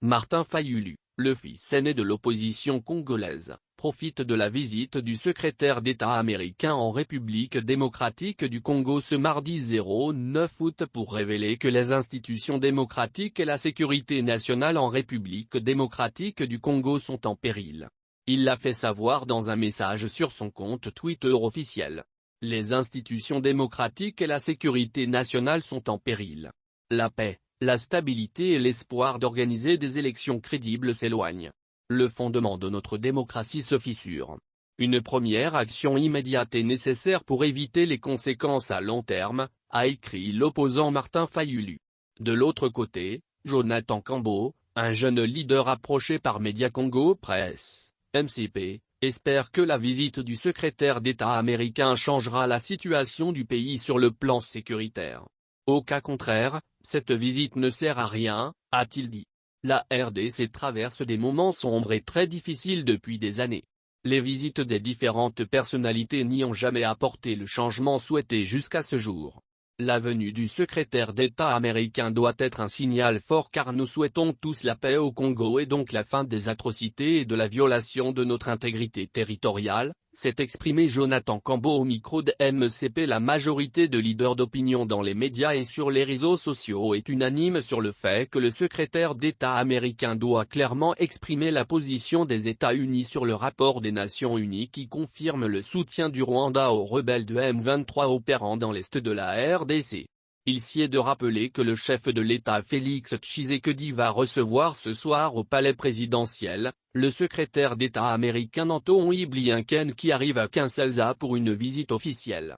Martin Fayulu, le fils aîné de l'opposition congolaise, profite de la visite du secrétaire d'État américain en République démocratique du Congo ce mardi 9 août pour révéler que les institutions démocratiques et la sécurité nationale en République démocratique du Congo sont en péril. Il l'a fait savoir dans un message sur son compte Twitter officiel. Les institutions démocratiques et la sécurité nationale sont en péril. La paix, la stabilité et l'espoir d'organiser des élections crédibles s'éloignent. Le fondement de notre démocratie se fissure. Une première action immédiate est nécessaire pour éviter les conséquences à long terme, a écrit l'opposant Martin Fayulu. De l'autre côté, Jonathan Kambo, un jeune leader approché par Média Congo Presse, MCP, espère que la visite du secrétaire d'État américain changera la situation du pays sur le plan sécuritaire. Au cas contraire, cette visite ne sert à rien, a-t-il dit. La RDC traverse des moments sombres et très difficiles depuis des années. Les visites des différentes personnalités n'y ont jamais apporté le changement souhaité jusqu'à ce jour. La venue du secrétaire d'État américain doit être un signal fort car nous souhaitons tous la paix au Congo et donc la fin des atrocités et de la violation de notre intégrité territoriale, s'est exprimé Jonathan Kambo au micro de MCP. La majorité de leaders d'opinion dans les médias et sur les réseaux sociaux est unanime sur le fait que le secrétaire d'État américain doit clairement exprimer la position des États-Unis sur le rapport des Nations Unies qui confirme le soutien du Rwanda aux rebelles de M23 opérant dans l'est de la RDC. Il s'y est de rappeler que le chef de l'État Félix Tshisekedi va recevoir ce soir au palais présidentiel, le secrétaire d'État américain Anthony Blinken qui arrive à Kinshasa pour une visite officielle.